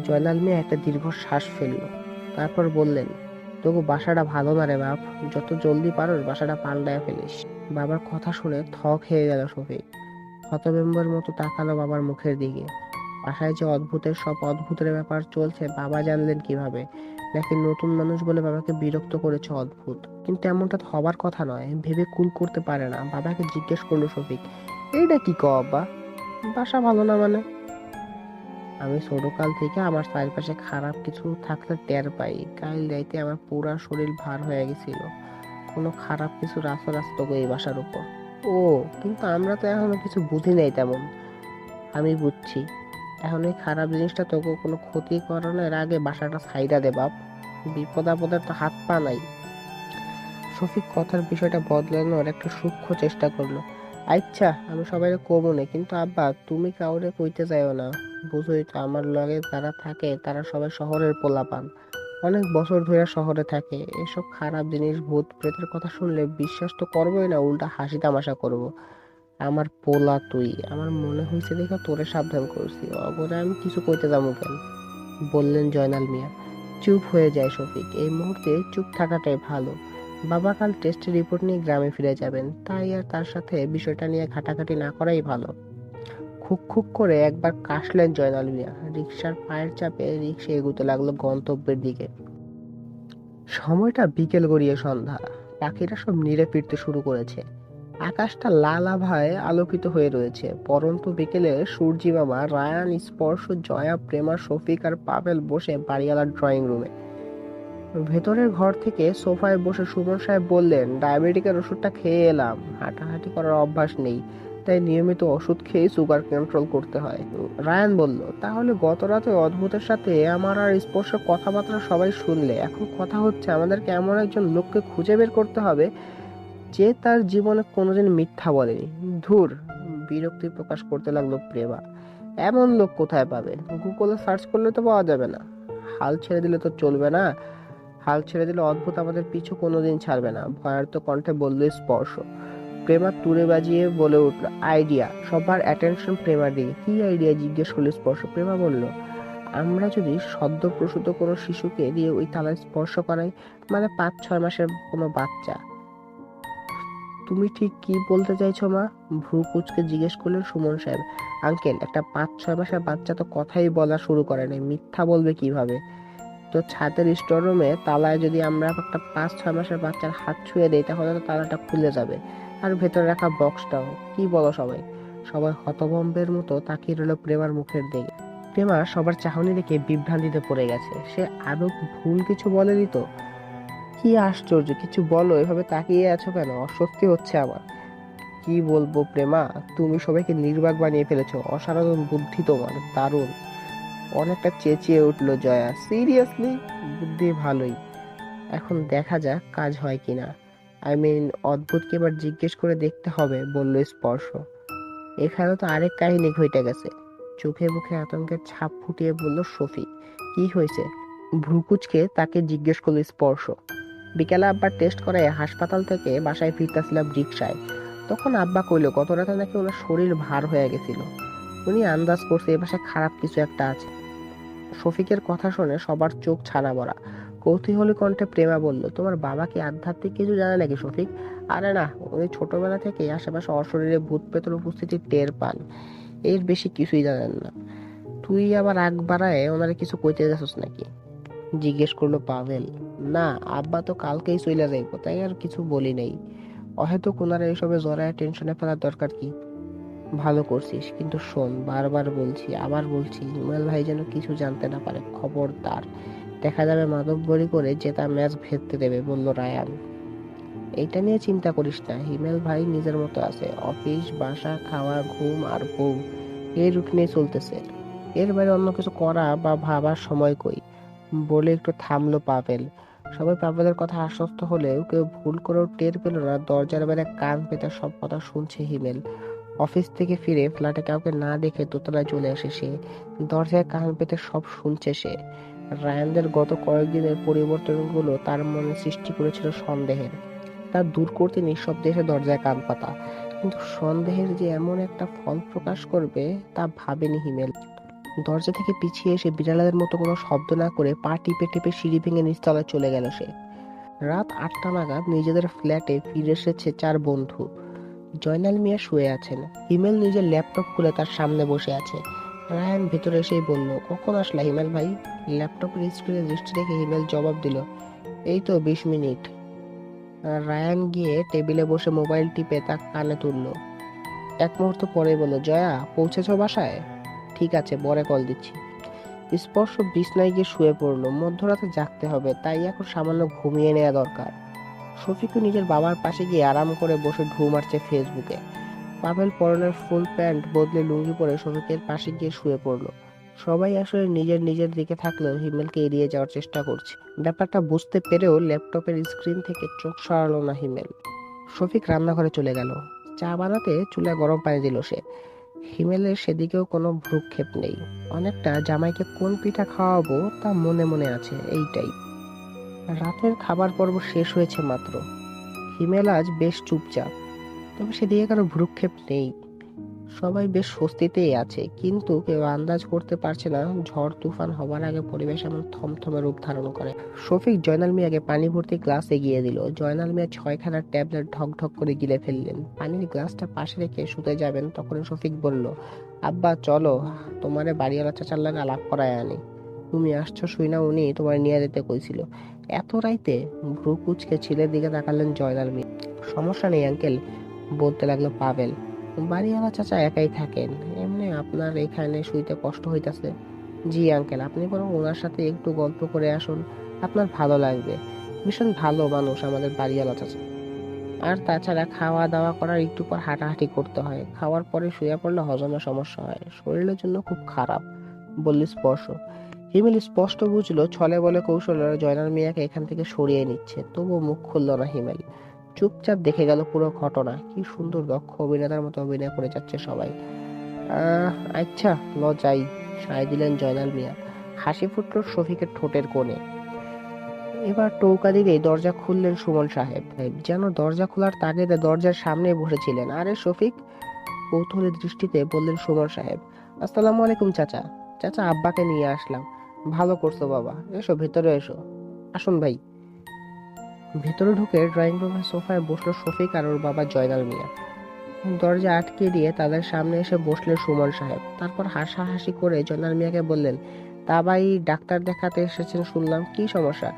জয়নাল মিয়া একটা দীর্ঘ শ্বাস ফেলল। তারপর বললেন, তবু বাসাটা ভালো না রে বাপ, যত জলদি পারোস বাসাটা পাল্টায় ফেলিস। বাবার কথা শুনে থ খেয়ে গেল শফিক। হতভম্বের মতো তাকালো বাবার মুখের দিকে। বাসায় যে অদ্ভুতের সব অদ্ভুতের ব্যাপার চলছে বাবা জানলেন কিভাবে? নাকি নতুন মানুষ বলে বাবাকে বিরক্ত করেছে অদ্ভুত? কিন্তু এমনটা তো হবার কথা নয়। ভেবে কুল করতে পারে না। বাবাকে জিজ্ঞেস করলো শফিক, এইটা কি কও আব্বা? বাসা ভালো না মানে? আমি ছোটকাল থেকে আমার চারপাশে খারাপ কিছু থাকলে টের পাই। কাল রাইতে আমার পুরা শরীর ভার হয়ে গেছিল। কোনো খারাপ কিছু আসর আসতো এই বাসার উপর। ও, কিন্তু আমরা তো এখনো কিছু বুঝি নাই তেমন। আমি বুঝছি। এখন এই খারাপ জিনিসটা তোকে কোনো ক্ষতি করানোর আগে বাসাটা ছাইড়া দে বাপ। বিপদ আপদের তো হাত পা নাই। শফিক কথার বিষয়টা বদলানোর একটা সূক্ষ্ম চেষ্টা করলো। আচ্ছা, আমি সবাইকে কমু না, কিন্তু আব্বা তুমি কাউরে কইতে যাইও না। বুঝোই তো আমার লগে যারা থাকে তারা সবাই শহরের পোলাপান। অনেক বছর ধরে শহরে থাকে। এসব খারাপ জিনিস ভূত প্রেতের কথা শুনলে বিশ্বাস তো করবোই না, উল্টা হাসি তামাশা করব। আমার পোলা তুই, আমার মনে হয়েছে দেখে তোরে সাবধান করছি, অগরে আমি কিছু কইতে যাবো কেন? বললেন জয়নাল মিয়া। চুপ হয়ে যায় শফিক। এই মুহূর্তে চুপ থাকাটাই ভালো। বাবা কাল টেস্টের রিপোর্ট নিয়ে গ্রামে ফিরে যাবেন, তাই আর তার সাথে বিষয়টা নিয়ে ঘাটাঘাটি না করাই ভালো। খুক খুক করে একবার কাশলেন জয়নাল মিয়া। রিকশার পায়ের চাপে রিকশা এগুতে লাগলো গন্তব্যের দিকে। সময়টা বিকেল গড়িয়ে সন্ধ্যা। পাখিরা সব নিড়ে ফিরতে শুরু করেছে। আকাশটা লাল আভায় আলোকিত হয়ে রয়েছে। পরন্ত বিকেলে সূর্যি মামা, রায়ান, স্পর্শ, জয়া, প্রেমা, শফিক আর পাভেল বসে বাড়িওয়ালার ড্রয়িং রুমে। ভেতরের ঘর থেকে সোফায় বসে সুমন সাহেব বললেন, ডায়াবেটিকের ওষুধটা খেয়ে এলাম, হাঁটাহাঁটি করার অভ্যাস নেই, তাই নিয়মিত ওষুধ খেয়ে সুগার কন্ট্রোল করতে হয়। রায়ান বলল, তাহলে গত রাতে অদ্ভুতের সাথে আমার আর স্পর্শের কথাবার্তা সবাই শুনলে, এখন কথা হচ্ছে আমাদেরকে এমন একজন লোককে খুঁজে বের করতে হবে যে তার জীবনে কোনোদিন মিথ্যা বলেনি। ধুর, বিরক্তি প্রকাশ করতে লাগলো প্রেমা। এমন লোক কোথায় পাবে? গুগলে সার্চ করলে তো পাওয়া যাবে না। হাল ছেড়ে দিলে তো চলবে না। হাল ছেড়ে দিলে অদ্ভুত আমাদের পিছু কোনোদিন ছাড়বে না, ভয়ার্ত কণ্ঠে বলল স্পর্শ। প্রেমা তুড়ে বাজিয়ে বলে উঠল, আইডিয়া। সবার অ্যাটেনশন প্রেমার দিকে। কি আইডিয়া? জিজ্ঞেস করলো স্পর্শ। প্রেমা বলল, আমরা যদি সদ্য প্রসূত কোনো শিশুকে দিয়ে ওই তালায় স্পর্শ করাই, মানে 5-6 মাসের কোনো বাচ্চা। তুমি ঠিক কি বলতে চাইছো মা? ভ্রু কুচকে জিজ্ঞেস করলেন সুমন সাহেব। আঙ্কেল, একটা 5-6 মাসের বাচ্চা তো কথাই বলা শুরু করে নাই, মিথ্যা বলবে কিভাবে? তো ছাদের স্টোর রুমে তালায় যদি আমরা একটা 5-6 মাসের বাচ্চার হাত ছুঁয়ে দেই, তাহলে তো তালাটা খুলে যাবে, আর ভেতরে রাখা বক্সটাও। কি বলো সবাই? সবাই হতভম্বের মতো তাকিয়ে রইল প্রেমার মুখের দিকে। প্রেমা সবার চাহনি দেখে বিভ্রান্তিতে পড়ে গেছে। সে আদৌ ভুল কিছু বলেনি তো? কি আশ্চর্য, কিছু বলো, এভাবে তাকিয়ে আছো কেন? অস্বস্তি হচ্ছে আমার। কি বলবো প্রেমা, তুমি সবাইকে নির্বাক বানিয়ে ফেলেছো। অসাধারণ বুদ্ধি তোমার, দারুণ। অনেকটা চেঁচিয়ে উঠলো জয়া। সিরিয়াসলি? বুদ্ধি ভালোই, এখন দেখা যাক কাজ হয় কিনা। অদ্ভুতকে এবার জিজ্ঞেস করে দেখতে হবে, বলল স্পর্শ। এখানে তো আরেক কাহিনী ঘটে গেছে। চোখে মুখে আতঙ্কের ছাপ ফুটিয়ে বলল শফিক। কি হয়েছে? ভ্রুকুচকে তাকে জিজ্ঞেস করলো স্পর্শ। বিকেলে আব্বার টেস্ট করায় হাসপাতাল থেকে বাসায় ফিরতেছিলাম রিক্সায়, তখন আব্বা কইলো গত রাতে নাকি ওনার শরীর ভার হয়ে গেছিল। উনি আন্দাজ করছে এ বাসায় খারাপ কিছু একটা আছে। শফিকের কথা শুনে সবার চোখ ছানা বড়া। কৌতূহলী কণ্ঠে প্রেমা বলল, তোমার বাবা কি আধ্যাত্মিক কিছু জানে নাকি শফিক? আরে না, উনি ছোটবেলা থেকে আশেপাশে অশরীরে ভূত প্রেতের উপস্থিতি টের পান, এর বেশি কিছুই জানেন না। তুই আবার আগ বাড়ায় ওনারে কিছু কইতে যাচ্ছিস নাকি? জিজ্ঞেস করলো পাভেল। না, আব্বা তো কালকেই চলে যাইবো, তাই আর কিছু বলি নাই। হয়তো ওনারা এসবে জড়ায় টেনশনে ফেলার দরকার কি? ভালো করছিস, কিন্তু শোন, বারবার বলছি, আবার বলছি, হিমেল ভাই যেন কিছু জানতে না পারে, খবরদার। দেখা যাবে মাদকবরি করে জেতা ম্যাচ ভেস্তে দেবে, বলল রায়ান। এইটা নিয়ে চিন্তা করিস না, হিমেল ভাই নিজের মতো আছে। অফিস, বাসা, খাওয়া, ঘুম আর বউ, এই রুটিনে চলতেছে। এর বাইরে অন্য কিছু করা বা ভাবার সময় কই? বলে একটু থামলো পাভেল। সবাই পাভেলের কথা আশ্বস্ত হলেও কেউ ভুল করেও টের পেল না দরজার বাইরে কান পেতে সব কথা শুনছে হিমেল। অফিস থেকে ফিরে ফ্ল্যাটে কাউকে না দেখে দোতলায় চলে আসে সে। দরজায় কান পেতে সব শুনছে সে। রায়ানদের গত কয়েকদিনের পরিবর্তনগুলো তার মনে সৃষ্টি করেছিল সন্দেহের। তা দূর করতে নিঃশব্দে এসে দরজায় কান পাতা, কিন্তু সন্দেহের যে এমন একটা ফল প্রকাশ করবে তা ভাবেনি হিমেল। দরজা থেকে পিছিয়ে এসে বিড়ালের মতো কোনো শব্দ না করে পা টিপে টিপে সিঁড়ি ভেঙে নিচতলায় চলে গেল সে। রাত 8টা নাগাদ নিজেদের ফ্ল্যাটে ফিরে এসেছে চার বন্ধু। জয়নাল মিয়া শুয়ে আছেন। হিমেল নিজের ল্যাপটপ খুলে তার সামনে বসে আছে। রায়ান ভেতরে এসেই বলল, কখন আসলা হিমেল ভাই? ল্যাপটপের স্ক্রিনে দৃষ্টি রেখে হিমেল জবাব দিল, এই তো 20 মিনিট। রায়ান গিয়ে টেবিলে বসে মোবাইল টিপে তা কানে তুলল। এক মুহূর্ত পরে বলল, জয়া পৌঁছেছো বাসায়? ঠিক আছে, পরে কল দিচ্ছি। স্পর্শ বিছনায় গিয়ে শুয়ে পড়লো। মধ্যরাতে জাগতে হবে, তাই এখন সামান্য ঘুমিয়ে নেওয়া দরকার। শফিকও নিজের বাবার পাশে গিয়ে আরাম করে বসে ঢু মারছে ফেসবুকে। পাভেল পরনের ফুল প্যান্ট বদলে লুঙ্গি পরে শফিকের পাশে গিয়ে শুয়ে পড়লো। সবাই আসলে নিজের নিজের দিকে থাকলেও হিমেলকে এড়িয়ে যাওয়ার চেষ্টা করছে। ব্যাপারটা বুঝতে পেরেও ল্যাপটপের স্ক্রিন থেকে চোখ সরালো না হিমেল। শফিক রান্নাঘরে চলে গেল। চা বানাতে চুলায় গরম পানি দিল সে। হিমেলের সেদিকেও কোনো ভ্রুক্ষেপ নেই। অনেকটা জামাইকে কোন পিঠা খাওয়াবো তা মনে মনে আছে, এইটাই। রাতের খাবার পর্ব শেষ হয়েছে মাত্র। হিমেল আজ বেশ চুপচাপ, তবে সেদিকে কারো ভ্রুক্ষেপ নেই। সবাই বেশ স্বস্তিতেই আছে, কিন্তু কেউ আন্দাজ করতে পারছে না ঝড় তুফান হবার আগে পরিবেশ এমন থমথমে রূপ ধারণ করে। শফিক জয়নাল মিয়াকে পানি ভর্তি গ্লাস এগিয়ে দিল। জয়নাল মিয়া 6খানা ট্যাবলেট ঢক ঢক করে গিলে ফেললেন। পানির গ্লাসটা পাশে রেখে শুতে যাবেন, তখন শফিক বলল, আব্বা চলো, তোমারে বাড়িওয়ালা চাচার লাগে আলাপ করায় আনি। তুমি আসছো শুই না উনি তোমার নিয়ে যেতে কইছিল। এত রাইতে? ভ্রু কুচকে ছেলের দিকে তাকালেন জয়নাল মিয়া। সমস্যা নেই আঙ্কেল, বলতে লাগলো পাভেল। বাড়িওয়ালা চাচা একাই থাকেন, এমনি আপনার এখানে শুইতে কষ্ট হইতাছে। জি আঙ্কেল, আপনি বরং ওনার সাথে একটু গল্প করে আসুন, আপনার ভালো লাগবে। ভীষণ ভালো মানুষ আমাদের বাড়িওয়ালা চাচা। আর তাছাড়া খাওয়া দাওয়া করার একটু পর হাঁটাহাঁটি করতে হয়, খাওয়ার পরে শুয়ে পড়লে হজমের সমস্যা হয়, শরীরের জন্য খুব খারাপ, বললি স্পর্শ। হিমেল স্পষ্ট বুঝলো ছলে বলে কৌশলে জয়নাল মিয়াকে এখান থেকে সরিয়ে নিচ্ছে, তবুও মুখ খুলল না হিমেল। চুপচাপ দেখে গেল পুরো ঘটনা। কি সুন্দর দক্ষ অভিনেতার মতো অভিনয় করে যাচ্ছে সবাই। আচ্ছা, যাই, সায় দিলেন জয়নাল মিয়া। হাসি ফুটল শফিকের ঠোঁটের কোণে। এবার টোকা দিলেই দরজা খুললেন সুমন সাহেব, যেন দরজা খোলার তাগিদে দরজার সামনে বসেছিলেন। আরে শফিক, কৌতূহলী দৃষ্টিতে বললেন সুমন সাহেব। আসসালামু আলাইকুম চাচা। চাচা, আব্বাকে নিয়ে আসলাম। ভালো করছো বাবা, এসো ভেতরে এসো। আসুন ভাই। ভেতরে ঢুকে ড্রয়িং রুমের সোফায় বসলো শফিক আর ওর বাবা জয়নাল মিয়া। দরজা আটকে দিয়ে তাদের সামনে এসে বসলেন সুমন সাহেব। তারপর হাসাহাসি করে জয়নাল মিয়াকে বললেন, তা ভাই, ডাক্তার দেখাতে এসেছেন শুনলাম, কি সমস্যা?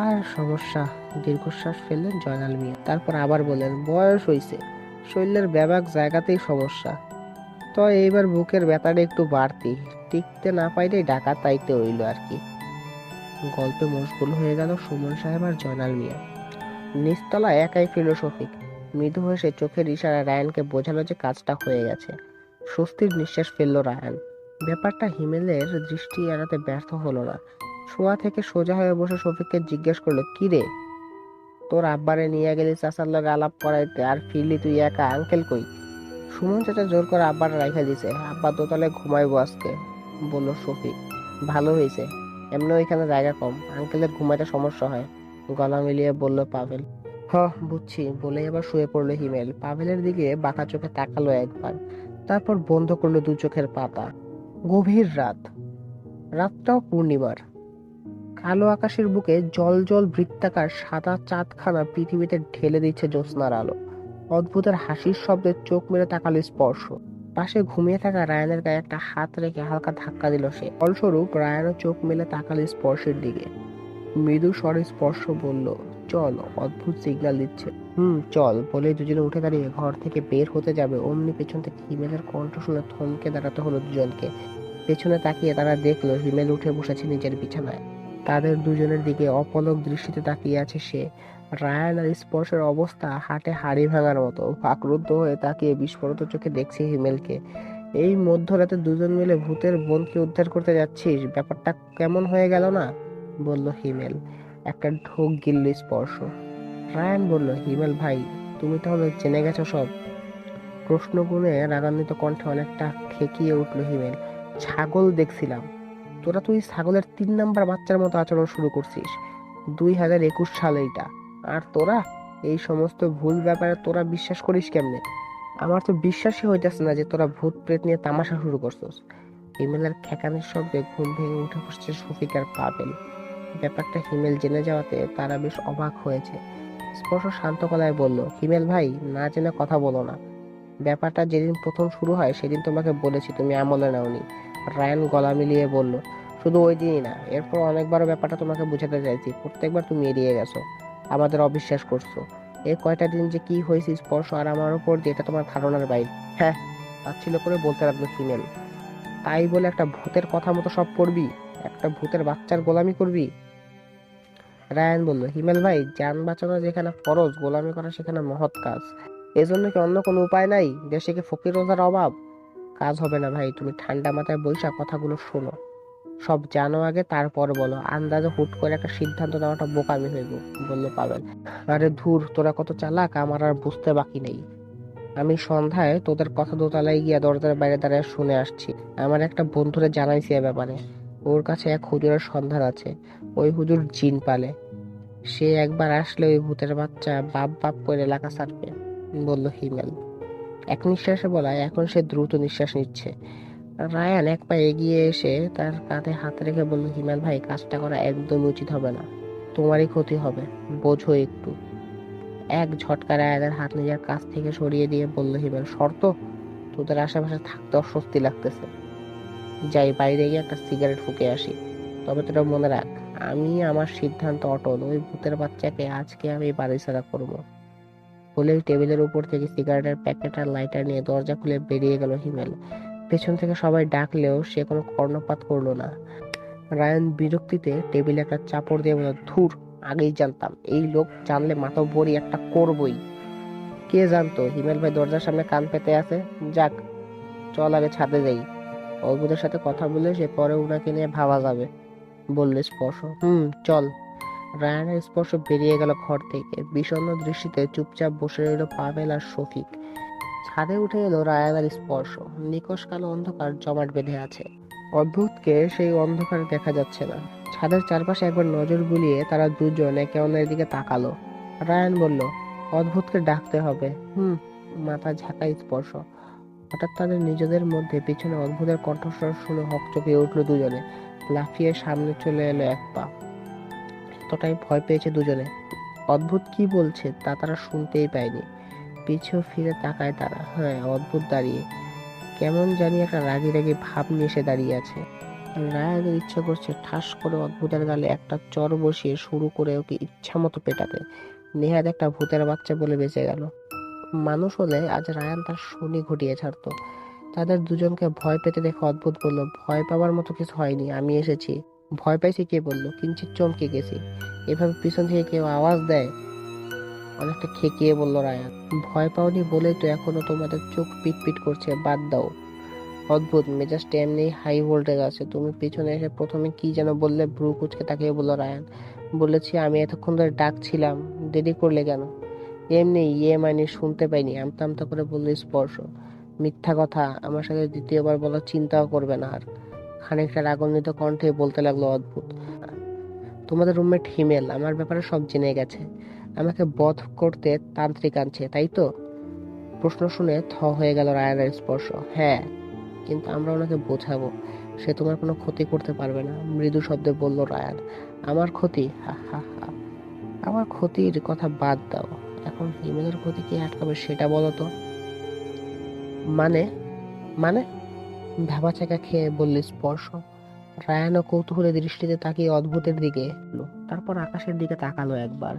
আর সমস্যা, দীর্ঘশ্বাস ফেললেন জয়নাল মিয়া। তারপর আবার বললেন, বয়স হইছে, শরীরের ব্যাপক জায়গাতেই সমস্যা। তো এইবার বুকের ব্যথাটা একটু বাড়তি, টিকতে না পাইলেই ঢাকা তাইতে হইল আর কি। গল্পে মশগুল হয়ে গেল সুমন সাহেব আর জয়নাল মিয়া। নিচতলা একাই ফিরল শফিক। মৃদু হেসে চোখের ইশারা রায়ানকে বোঝালো যে কাজটা হয়ে গেছে। স্বস্তির নিঃশ্বাস ফেললো রায়ান। ব্যাপারটা হিমেলের দৃষ্টি এড়াতে ব্যর্থ হলো না। শোয়া থেকে সোজা হয়ে বসে শফিককে জিজ্ঞেস করলো, কি রে, তোর আব্বারে নিয়ে গেলি চাচার লগে আলাপ করাইতে, আর ফিরলি তুই একা, আঙ্কেল কই? সুমন চাচা জোর করে আব্বাটা রাইখা দিছে, আব্বা দোতলায় ঘুমাইবো আজকে, বলল শফিক। ভালো হয়েছে, এমনি ওইখানে জায়গা কম, আঙ্কেলের ঘুমাইতে সমস্যা হয়, গলা মিলিয়ে বলল পাভেল। হ, বুঝছি, বলে এবার শুয়ে পড়লো হিমেল। পাভেলের দিকে বাঁকা চোখে তাকালো একবার, তারপর বন্ধ করলো দু চোখের পাতা। গভীর রাত, রাতটাও পূর্ণিমার। কালো আকাশের বুকে জল জল বৃত্তাকার সাদা চাঁদখানা পৃথিবীতে ঢেলে দিচ্ছে জ্যোৎস্নার আলো। অদ্ভুতের হাসির শব্দে চোখ মেরে তাকালো স্পর্শ। পাশে ঘুমিয়ে থাকা রায়ানের গায়ে একটা হাত রেখে হালকা ধাক্কা দিল সে। ফলস্বরূপ রায়ানও চোখ মেলে তাকালো স্পর্শের দিকে। মৃদু স্বরে স্পর্শ বলল, চল, অদ্ভুত সিগন্যাল দিচ্ছে। চল, বলেই দুজনে উঠে দাঁড়িয়ে ঘর থেকে বের হতে যাবে, অমনি পেছন থেকে হিমেলের কণ্ঠ শুনে থমকে দাঁড়াতে হলো দুজনকে। পেছনে তাকিয়ে তারা দেখলো হিমেল উঠে বসেছে নিজের বিছানায়। তাদের দুজনের দিকে অপলক দৃষ্টিতে তাকিয়ে আছে সে। রায়ান আর স্পর্শের অবস্থা হাটে হাড়ি ভাঙার মতো। বাকরুদ্ধ হয়ে তাকিয়ে বিস্ফোরিত চোখে দেখছে হিমেলকে। এই মধ্যরাতে দুজন মিলে ভূতের বোনকে উদ্ধার করতে যাচ্ছিস, ব্যাপারটা কেমন হয়ে গেল না, বলল হিমেল। একটা ঢোক গিলল স্পর্শ। রায়ান বলল, হিমেল ভাই, তুমি তাহলে জেনে গেছো সব? প্রশ্ন গুণে রাগান্বিত কণ্ঠে অনেকটা খেকিয়ে উঠল হিমেল। ছাগল দেখছিলাম। তুই ছাগলের 3 নাম্বার বাচ্চার মতো আচরণ শুরু করছিস। 2021 সালে এটা। আর তোরা এই সমস্ত ভুল ব্যাপারে তোরা বিশ্বাস করিস কেমনে? আমার তো বিশ্বাসই হইতেছে না যে তোরা ভূত প্রেত নিয়ে তামাশা শুরু করছিস। হিমেলের খেকানের শব্দে ঘুম ভেঙে উঠে বসছে শফিক আর পাবেল। ব্যাপারটা হিমেল জেনে যাওয়াতে তারা বেশ অবাক হয়েছে। স্পর্শ শান্ত গলায় বলল, হিমেল ভাই, না জেনে কথা বলো না। ব্যাপারটা যেদিন প্রথম শুরু হয় সেদিন তোমাকে বলেছি, তুমি আমলে নাওনি। রায়ান গলা মিলিয়ে বলল, শুধু ওই দিনই না, এরপর অনেকবার ব্যাপারটা তোমাকে বুঝাতে চাইছি, প্রত্যেকবার তুমি এড়িয়ে গেছো, আমাদের অবিশ্বাস করছো। এই কয়টা দিন যে কি হয়েছে স্পর্শ আর আমার উপর দিয়ে, এটা তোমার ধারণার বাইরে। হ্যাঁ, তাচ্ছিল্য করে বলতে লাগলো হিমেল। তাই বলে একটা ভূতের কথা মতো সব করবি? একটা ভূতের বাচ্চার গোলামি করবি? রায়ান বলল, হিমেল ভাই, যান বাঁচানো যেখানে ফরজ, গোলামি করা সেখানে মহৎ কাজ। এজন্য কি অন্য কোনো উপায় নাই? দেশে কি ফকির রোজার অভাব? কাজ হবে না ভাই, তুমি ঠান্ডা মাথায় বৈশা কথাগুলো শোনো। সব জানো আগে, তারপর বলো। আন্দাজে হুট করে একটা সিদ্ধান্ত নেওয়াটা বোকামি হইব, বলল পাবেল। আরে ধুর, তোরা কত চালাক আমার আর বুঝতে বাকি নেই। আমি সন্ধ্যায় তোদের কথা দোতলায় গিয়া দরজার বাইরে দাঁড়িয়ে শুনে আসছি। আমার একটা বন্ধুরে জানাইছি এ ব্যাপারে। ওর কাছে এক হুজুরের সন্ধান আছে। ওই হুজুর জিন পালে। সে একবার আসলে ওই ভূতের বাচ্চা বাপ বাপ করে এলাকা ছাড়বে, বলল হিমেল। এক নিঃশ্বাসে বলায় এখন সে দ্রুত নিঃশ্বাস নিচ্ছে। রায়ান এক পা এগিয়ে এসে তার কাঁধে হাত রেখে বলল, হিমেল ভাই, কাজটা করা একদম উচিত হবে না, তোমারই ক্ষতি হবে, বোঝো একটু। এক ঝটকা রায়ানের হাত নিজের কাছ থেকে সরিয়ে দিয়ে বলল হিমেল, শর্ত? তোদের আশেপাশে থাকতে অস্বস্তি লাগতেছে। যাই, বাইরে গিয়ে একটা সিগারেট ফুঁকে আসি। তবে তোরা মনে রাখ, আমি আমার সিদ্ধান্ত অটল। ওই ভূতের বাচ্চাকে আজকে আমি বাড়ি ছাড়া করবো। বলেই টেবিলের উপর থেকে সিগারেটের প্যাকেট আর লাইটার নিয়ে দরজা খুলে বেরিয়ে গেল হিমেল। পেছন থেকে সবাই ডাকলেও সে কোনো কর্ণপাত করলো না। রায়ান বিরক্তিতে টেবিলে একটা চাপড় দিয়ে বলল, ধুর, আগেই জানতাম, এই লোক জানলে মাতব্বরি একটা করবই। কে জানতো হিমেল ভাই দরজার সামনে কান পেতে আছে। যাক, চল আগে ছাদে যাই, অদ্ভুতের সাথে কথা বলে সে পরে উনাকে নিয়ে ভাবা যাবে, বললে স্পর্শ। চল। রায়ানের স্পর্শ বেরিয়ে গেল ঘর থেকে। বিষণ্ণ দৃষ্টিতে চুপচাপ বসে রইল পাভেল আর শফিক। ছাদে উঠে এলো রায়ান আর স্পর্শ। নিকষ কালো অন্ধকার জমাট বেঁধে আছে। অদ্ভুতকে সেই অন্ধকারে দেখা যাচ্ছে না। ছাদের চারপাশে একবার নজর বুলিয়ে তারা দুজন একে অন্যের দিকে তাকালো। রায়ান বলল, অদ্ভুতকে ডাকতে হবে। মাথা ঝাঁকায় স্পর্শ। হঠাৎ তাদের নিজেদের মধ্যে পিছনে অদ্ভুতের কণ্ঠস্বর শুনে হকচকিয়ে উঠল দুজনে। লাফিয়ে সামনে চলে এলো এক পা। এতটাই ভয় পেয়েছে দুজনে, অদ্ভুত কি বলছে তা তারা শুনতেই পায়নি। পিছু ফিরে তাকায় তারা। হ্যাঁ, অদ্ভুত দাঁড়িয়ে, কেমন জানি একটা রাগী রাগী ভাব নিয়ে সে দাঁড়িয়ে আছে। রায়ানের ইচ্ছে করছে ঠাস করে অদ্ভুতের গালে একটা চড় বসিয়ে শুরু করে ওকে ইচ্ছা মতো পেটাতে। নেহাত একটা ভূতের বাচ্চা বলে বেঁচে গেল। মানুষ হলে আজ রায়ান তার শনি ঘটিয়ে ছাড়তো। তাদের দুজনকে ভয় পেতে দেখে অদ্ভুত বলল, ভয় পাওয়ার মতো কিছু হয়নি, আমি এসেছি। ভয় পাইছি কে বললো? কিঞ্চিত চমকে গেছি। এভাবে পিছন থেকে কেউ আওয়াজ দেয়? অনেকটা খেকিয়ে বলল রায়ান। ভয় পাওনি বলেই তো এখনো তোমাদের চোখ পিটপিট করছে, বাদ দাও। অদ্ভুত মেজাজটা এমনি হাই ভোল্টেজ আছে। তুমি পিছনে এসে প্রথমে কি যেন বললে? ভ্রু কুচকে তাকিয়ে বলল রায়ান। বলেছি আমি এতক্ষণ ধরে ডাকছিলাম, দেরি করলে কেন? এমনি মানে শুনতে পাইনি, আমতা আমতা করে বলল স্পর্শ। মিথ্যা কথা, আমার সাথে দ্বিতীয়বার বলার চিন্তাও করবে না আর। খানিকটা রাগান্বিত কণ্ঠে বলতে লাগলো অদ্ভুত, তোমাদের রুমমেট হিমেল আমার ব্যাপারে সব জেনে গেছে। আমাকে বধ করতে তান্ত্রিক আনছে, তাই তো? প্রশ্ন শুনে থ হয়ে গেল রায়ানের স্পর্শ। হ্যাঁ, কিন্তু আমরা ওনাকে বোঝাবো, সে তোমার কোনো ক্ষতি করতে পারবে না, মৃদু শব্দে বলল রায়ান। আমার ক্ষতি? হা হা হা। আমার ক্ষতির কথা বাদ দাও, এখন হিমেলের ক্ষতি কে আটকাবে সেটা বলো তো। মানে? মানে? ভ্যাবাচাকা খেয়ে বলল স্পর্শ। রায়ানও কৌতূহলী দৃষ্টিতে তাকিয়ে অদ্ভুতের দিকে এলো। তারপর আকাশের দিকে তাকালো একবার,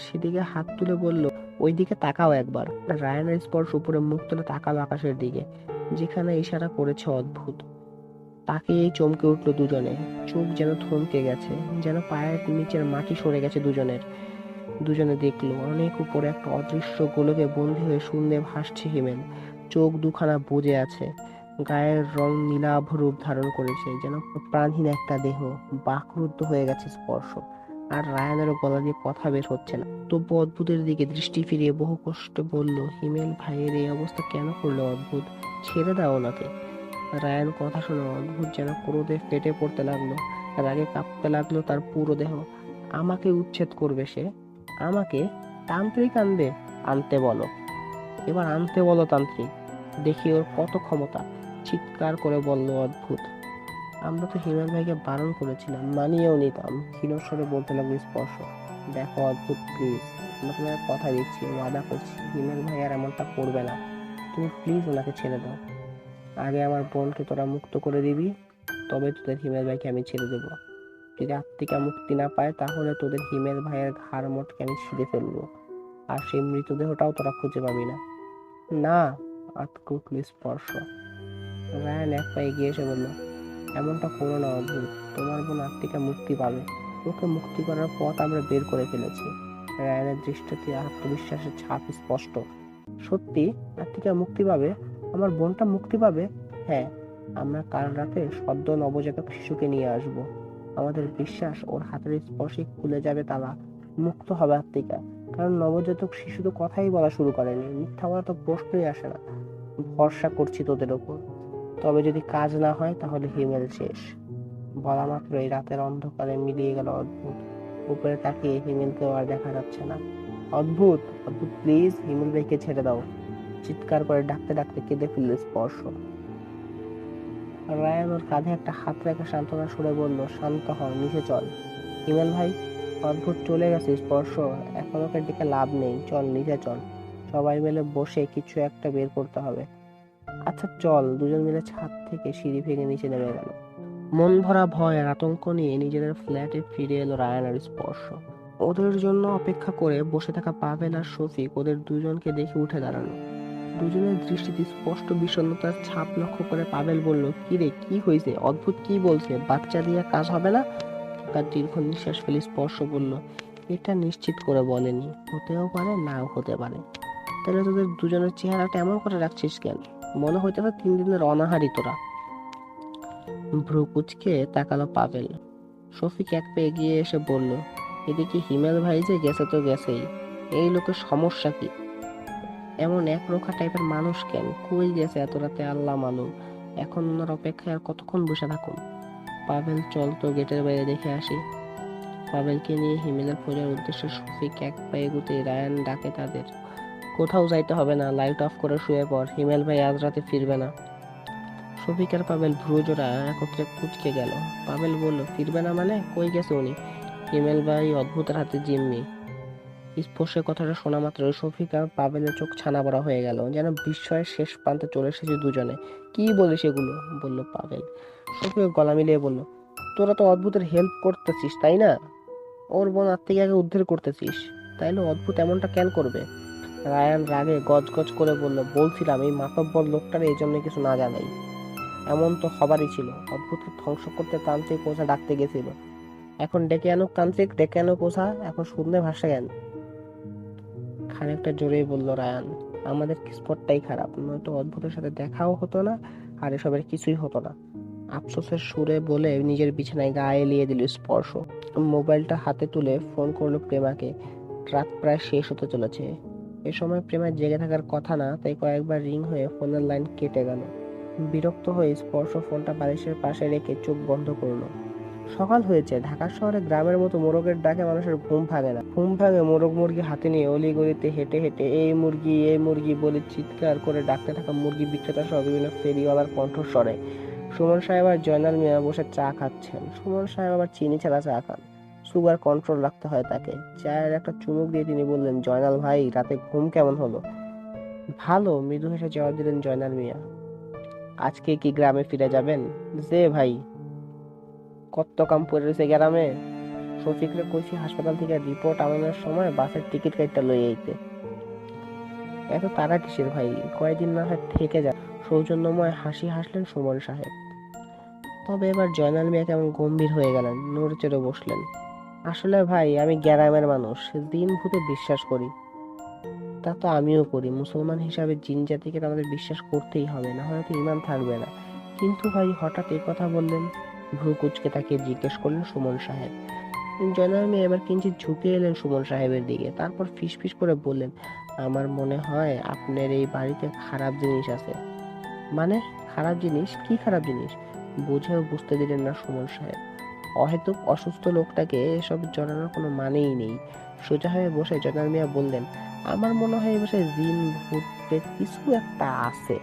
সেদিকে হাত তুলে বলল, ওই দিকে তাকাও একবার। রায়ানের স্পর্শ উপরে মুখ তুলে তাকালো আকাশের দিকে, যেখানে ইশারা করেছে অদ্ভুত। তাকিয়েই চমকে উঠলো দুজনে। চোখ যেন থমকে গেছে, যেন পায়ের নিচের মাটি সরে গেছে দুজনের। দুজনে দেখলো অনেক উপরে একটা অদৃশ্য গোলকে বন্দী হয়ে শূন্যে ভাসছে হিমেল। চোখ দুখানা বুজে আছে, গায়ের রং নীলাভ রূপ ধারণ করেছে, যেন প্রাণহীন একটা দেহ। বাকরুদ্ধ হয়ে গেছে স্পর্শ। আর রায়ানেরও গলা দিয়ে কথা বের হচ্ছে না। তবু অদ্ভুতের দিকে দৃষ্টি ফিরিয়ে বহু কষ্টে বলল, হিমেল ভাইয়ের এই অবস্থা কেন করলো অদ্ভুত? ছেড়ে দাও ওনাকে। রায়ান কথা শুনে অদ্ভুত যেন ক্রোধে ফেটে পড়তে লাগলো। রাগে কাঁপতে লাগলো তার পুরো দেহ। আমাকে উচ্ছেদ করবে সে? আমাকে? তান্ত্রিক আনবে? আনতে বলো, এবার আনতে বলো তান্ত্রিক, দেখি ওর কত ক্ষমতা। চিৎকার করে বলল অদ্ভুত। আমরা তো হিমেল ভাইকে বারণ করেছিলাম, মানিয়েও নিতাম, ক্ষীণস্বরে বলতে লাগলো স্পর্শ। দেখো অদ্ভুত, প্লিজ, আমরা তোমার কথা দিচ্ছি, ওয়াদা করছি, হিমেল ভাই আর এমনটা করবে না। তুমি প্লিজ ওনাকে ছেড়ে দাও। আগে আমার বোনকে তোরা মুক্ত করে দিবি, তবে তোদের হিমেল ভাইকে আমি ছেড়ে দেবো। যদি আত্মিকা মুক্তি না পায় তাহলে তোদের হিমেল ভাইয়ের ঘাড় মোটকে আমি ছিঁড়ে ফেলবো, আর সেই মৃতদেহটাও তোরা খুঁজে পাবি না। না, আটকে উঠল স্পর্শ। রায়ান এক পা এগিয়ে এসে বলল, এমনটা করো না অদ্ভুত, তোমার বোন আত্মিকা মুক্তি পাবে। ওকে মুক্তি করার পথ আমরা বের করে ফেলেছি। রায়ানের দৃষ্টিতে আত্মবিশ্বাসের ছাপ স্পষ্ট। সত্যি? আত্মিকা মুক্তি পাবে? আমার বোনটা মুক্তি পাবে? হ্যাঁ, আমরা কাল রাতে সদ্য নবজাতক শিশুকে নিয়ে আসব। আমাদের বিশ্বাস ওর হাতের স্পর্শে খুলে যাবে তালা, মুক্ত হবে আত্মিকা। কারণ নবজাতক শিশু তো কথাই বলা শুরু করেনি, মিথ্যা বলা তো প্রশ্নই আসে না। ভরসা করছি তোদের ওপর, তবে যদি কাজ না হয় তাহলে হিমেল শেষ। বলা মাত্র এই রাতের অন্ধকারে মিলিয়ে গেল অদ্ভুত। উপরে তাকিয়ে হিমেলকেও আর দেখা যাচ্ছে না। অদ্ভুত, অদ্ভুত প্লিজ হিমেল ভাইকে ছেড়ে দাও, চিৎকার করে ডাকতে ডাকতে কেঁদে ফেলল স্পর্শ। রায়ান ওর কাঁধে একটা হাত রেখে সান্ত্বনা সুরে বলল, শান্ত হ, নিচে চল। হিমেল ভাই? অদ্ভুত চলে গেছে স্পর্শ, এখন ওকে ডেকে লাভ নেই, চল নিচে চল, সবাই মিলে বসে কিছু একটা বের করতে হবে। আচ্ছা চল। দুজন মিলে ছাদ থেকে সিঁড়ি ভেঙে নিচে নেমে গেল। মন ভরা ভয় আর আতঙ্ক নিয়ে নিজেদের ফ্ল্যাটে ফিরে এলো রায়ান আর স্পর্শ। ওদের জন্য অপেক্ষা করে বসে থাকা পাভেল আর শফিক ওদের দুজনকে দেখে উঠে দাঁড়ালো। দুজনের দৃষ্টিতে স্পষ্ট বিষণ্ণতার ছাপ লক্ষ্য করে পাভেল বলল, কি রে, কি হয়েছে? অদ্ভুত কি বলছে? বাচ্চা দিয়ে কাজ হবে না? তার দীর্ঘ নিঃশ্বাস ফেলে স্পর্শ বলল, এটা নিশ্চিত করে বলেনি, হতেও পারে নাও হতে পারে। তাহলে তোদের দুজনের চেহারাটা এমন করে রাখছিস কেন? মনে হইতেছে 3 দিনের অনাহারি তোরা। ভ্রু কুচকে তাকালো পাভেল। শফিক এক পা এগিয়ে এসে বলল, এদিকে হিমেল ভাই যে গেছে তো গেছেই, এই লোকের সমস্যা কি? এমন একরোখা টাইপের মানুষ কেন? কই গেছে এত রাতে আল্লাহ মালুম। এখন ওনার অপেক্ষায় আর কতক্ষণ বসে থাকুন? পাভেল, চল তো গেটের বাইরে দেখে আসি। পাভেলকে নিয়ে হিমেলের খোঁজার উদ্দেশ্যে শফিক এক পা এগুতে রায়ান ডাকে তাদের। কোথাও যাইতে হবে না, লাইট অফ করে শুয়ে পড়, হিমেল ভাই আজ রাতে ফিরবে না। শফিক আর পাভেল ভ্রুজোড়া একত্রে কুঁচকে গেল। পাভেল বলল, ফিরবে না মানে? কই গেছে উনি? হিমেল ভাই অদ্ভুতের হাতে জিম্মি। স্পর্শে কথাটা শোনা মাত্র শফিক আর পাভেলের চোখ ছানা বড়া হয়ে গেল, যেন বিস্ময়ের শেষ প্রান্তে চলে এসেছে দুজনে। কি বলিস এগুলো? বলল পাভেল। শফিক গলা মিলিয়ে বলল, তোরা তো অদ্ভুতের হেল্প করতেছিস তাই না? ওর বোন আত্মীয়াকে উদ্ধার করতেছিস, তাইলে অদ্ভুত এমনটা কেন করবে? রায়ান রাগে গজগজ করে বলল, বলছিলাম এই মাতব্বর লোকটার এই জন্য কিছু না জানাই। এমন তো হবারই ছিল, অদ্ভুতকে ধ্বংস করতে তান্ত্রিক ওঝা ডাকতে গেছিল। এখন ডেকে আনুক তান্ত্রিক, ডেকে আনুক ওঝা, এখন শূন্যে ভাসা জ্ঞান। খানিকটা জোরেই বলল রায়ান, আমাদের কিসমতটাই খারাপ, নয়তো অদ্ভুতের সাথে দেখাও হতো না, আর এসবের কিছুই হতো না। আফসোসের সুরে বলে নিজের বিছানায় গা এলিয়ে দিল স্পর্শ। মোবাইলটা হাতে তুলে ফোন করলো প্রেমাকে। রাত প্রায় শেষ হতে চলেছে। এ সময় প্রেমার জেগে থাকার কথা না, তাই কয়েকবার রিং হয়ে ফোনের লাইন কেটে গেল। বিরক্ত হয়ে স্পর্শ ফোনটা বালিশের পাশে রেখে চোখ বন্ধ করলো। সকাল হয়েছে। ঢাকা শহরে গ্রামের মতো মোরগের ডাকে মানুষের ঘুম ভাঙে না। ঘুম ভাঙে মোরগ মুরগি হাতে নিয়ে অলিগলিতে হেঁটে হেঁটে এই মুরগি বলে চিৎকার করে ডাকতে থাকা মুরগি বিক্রেতা সহ বিভিন্ন ফেরিওয়ালার কণ্ঠস্বরে। সুমন সাহেব আর জয়নাল মিয়া বসে চা খাচ্ছেন। সুমন সাহেব আবার চিনি ছাড়া চা খান, সুগার কন্ট্রোল রাখতে হয় তাকে। চায়ের একটা চুমুক দিয়ে তিনি বললেন, জয়নাল ভাই, রাতে ঘুম কেমন হলো? ভালো, মৃদু হেসে জবাব দিলেন জয়নাল মিয়া। আজকে কি গ্রামে ফিরে যাবেন? যে ভাই, কত কাম পড়ে রয়েছে গ্রামে। শফিকরে কইছি হাসপাতাল থেকে রিপোর্ট আনানোর সময় বাসের টিকিট কাইটটা লই আইতে। এত তারা কিসের ভাই? কয়েকদিন না হয় থেকে যা। সৌজন্যময় হাসি হাসলেন সুমন সাহেব। তবে এবার জয়নাল মিয়া কেমন গম্ভীর হয়ে গেলেন, নড়ে চড়ে বসলেন। আসলে ভাই, আমি গ্রামের মানুষ, দিন ভূতে বিশ্বাস করি। তা তো আমিও করি। মুসলমান হিসাবে জিন জাতিকে তো আমাদের বিশ্বাস করতেই হবে, না হলে তো ঈমান থাকবে না। কিন্তু ভাই, হঠাৎ এই কথা বললেন? ভ্রু কুঁচকে তাকিয়ে জিজ্ঞেস করলেন সুমন সাহেব। জয়নাল মিয়া এবার কিঞ্চিৎ ঝুঁকে এলেন সুমন সাহেবের দিকে, তারপর ফিসফিস করে বললেন, আমার মনে হয় আপনার এই বাড়িতে খারাপ জিনিস আছে। মানে? খারাপ জিনিস? কি খারাপ জিনিস? বুঝেও বুঝতে দিলেন না সুমন সাহেব। অহেতুক অসুস্থ লোকটাকে এসব জড়ানোর কোনো মানেই নেই। সোজা হয়ে বসে জয়নাল মিয়া বললেন, আমার মনে হয় এ বাসায় জিন ভূত প্রেত কিছু একটা আছে।